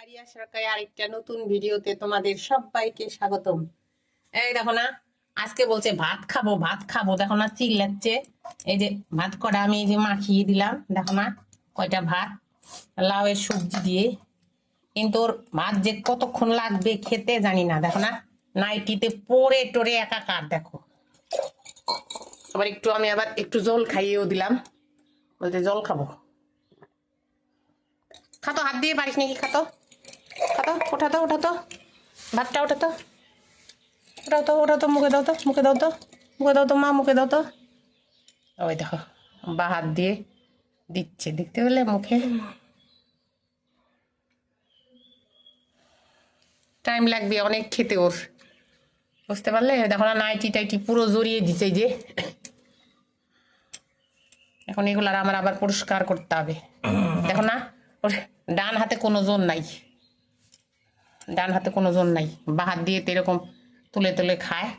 রিয়া সরকারি আরেকটা নতুন ভিডিওতে তোমাদের সবাইকে স্বাগতম। এই দেখো না, আজকে বলছে ভাত খাবো ভাত খাবো, দেখো না চিল্লাচ্ছে। এই যে ভাত কটা আমি এই যে মাখিয়ে দিলাম, দেখো না কয়টা ভাত লাউয়ের সবজি দিয়ে। কিন্তু ওর ভাত যে কতক্ষণ লাগবে খেতে জানি না। দেখো না নাইটিতে পরে টরে একাকার। দেখো আবার একটু জল খাইয়েও দিলাম, বলতে জল খাবো। খাতো, হাত দিয়ে পারিস নাকি? খাতো খাতো, ওঠাতো ওঠাতো ভাতটা, ওঠাতো ওঠাতো ওঠাতো, মুখে দাও তো, মুখে দাও তো, মুখে দাও তো মা, মুখে দাও তো। ওই দেখো বা হাত দিয়ে দিচ্ছে, দেখতে পেলে মুখে। টাইম লাগবে অনেক খেতে ওর, বুঝতে পারলে? দেখো না নাইটি টাইটি পুরো জড়িয়ে দিচ্ছে যে। এখন এগুলো আমার আবার পরিষ্কার করতে হবে। দেখো না ওর ডান হাতে কোনো জোর নাই, ডান হাতে কোনো জোর নাই, বা হাত দিয়ে তো এরকম তুলে তুলে খায়।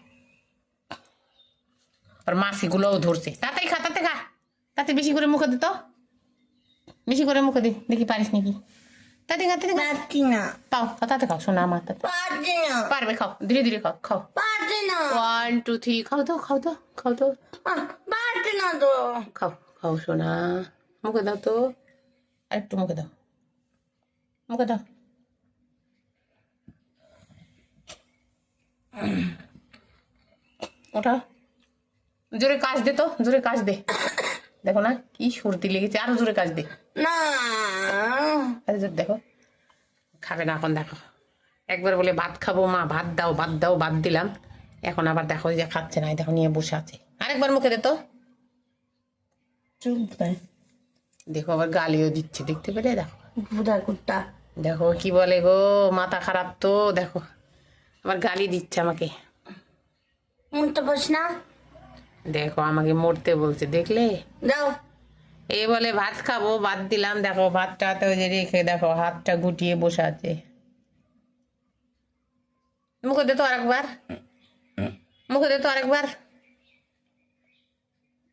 আর মাছিগুলোও ধরছে। তাতে খা, তাতে খা, তাতে বেশি করে মুখে দিত, বেশি করে মুখে দি, দেখি পারিস নাকি। তাতে খা, তাতে না পাও, তাতে খাও শোনা আমার তাতে পারছি না পারবে। খাও ধীরে ধীরে খাও, খাও। পারছি না 1 2 3 খাও তো, খাও তো, খাও তো, পারছি না তো খাও খাও শোনা। মুখে দাও তো, আরেকটু মুখে দাও, মুখে দাও। ওটা জোরে কাজ দে তো, জোরে কাজ দে। দেখো না কি সর্দি লেগেছে, আরো জোরে কাজ দে। না দেখো খাবে না এখন। দেখো একবার বলে ভাত খাবো মা, ভাত দাও ভাত দাও, ভাত দিলাম। এখন আবার দেখো যে খাচ্ছে না, দেখো নিয়ে বসে আছে। আরেকবার মুখে দে তো। দেখো আবার গালিও দিচ্ছে, দেখতে পেলে? দেখো বুড়া কুত্তা দেখো কি বলে গো, মাথা খারাপ তো। দেখো আবার গালি দিচ্ছে আমাকে। মরতে পারছ না, দেখো আমাকে মরতে বলছে, দেখলে? দাও এ বলে ভাত খাবো, ভাত দিলাম। দেখো ভাতটা তো যে রেখে দেখো হাতটা গুটিয়ে বসে আছে। মুখে দে তো আরেকবার, মুখে দে তো আরেকবার।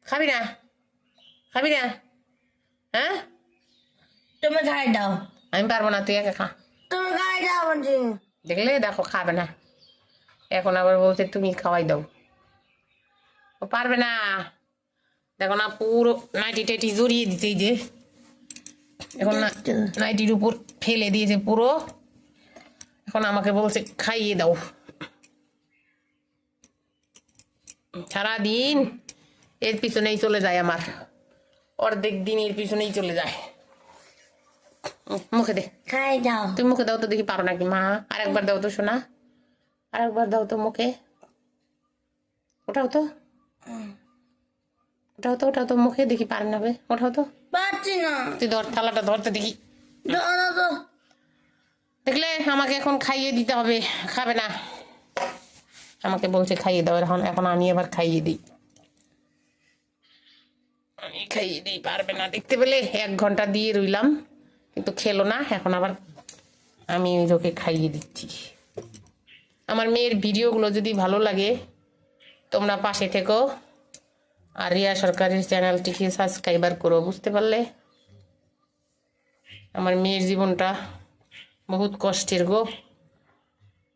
খাবি না? খাবি না? হ্যাঁ তুমি খাই দাও, আমি পারবো না, তুই একা খা। তুমি খাই দাও বলছি। দেখলে দেখো খাবে না, এখন আবার বলছে তুমি খাওয়াই দাও। ও পারবে না। দেখো না পুরো নাইটি টাইটি জড়িয়ে দিচ্ছে এই যে। এখন না নাইটির উপর ফেলে দিয়েছে পুরো। এখন আমাকে বলছে খাইয়ে দাও। সারাদিন এর পিছনেই চলে যায় আমার, অর্ধেক দিন এর পিছনেই চলে যায়। মুখে দে, খাই দাও, তুমি মুখে দাও তো, দেখি পারো নাকি মা। আরেকবার দাও তো শোনা, আরেকবার দাও তো মুখে। ওঠাও তো, ওঠাও তো, ওঠাও তো মুখে, দেখি পারেন না। ওঠাও তো, পারছি না, তুই ধর থালাটা ধরতে দেখি। দাও না তো। দেখলে আমাকে এখন খাইয়ে দিতে হবে, খাবে না। আমাকে বলছে খাইয়ে দাও, এখন এখন আমি এবার খাইয়ে দিই, আমি খাইয়ে দিই। পারবে না, দেখতে পেলে? 1 ঘন্টা দিয়ে রইলাম কিন্তু খেলো না। এখন আবার আমি ওকে খাইয়ে দিচ্ছি। আমার মেয়ের ভিডিওগুলো যদি ভালো লাগে তোমরা পাশে থেকো, আর রিয়া সরকারের চ্যানেলটিকে সাবস্ক্রাইবার করো, বুঝতে পারলে? আমার মেয়ের জীবনটা বহুত কষ্টের গো,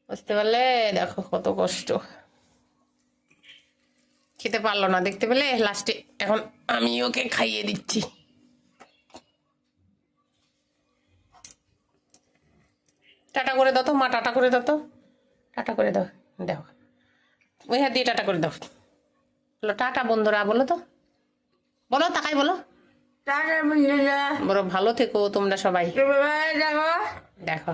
বুঝতে পারলে? দেখো কত কষ্ট, খেতে পারলো না, দেখতে পেলে? লাস্টে এখন আমি ওকে খাইয়ে দিচ্ছি। টাটা করে দাও তো মা, টাটা করে দাও তো, টাটা করে দাও। দেখো ওই হাত দিয়ে টাটা করে দাও। বলো টাটা বন্ধুরা, বলো তো, বলো তাকাই বলো। টাটা বন্ধুরা, বলো ভালো থেকো তোমরা সবাই। দেখো দেখো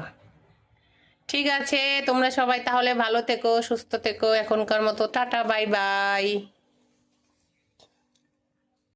ঠিক আছে, তোমরা সবাই তাহলে ভালো থেকো, সুস্থ থেকো। এখনকার মতো টাটা, বাই বাই।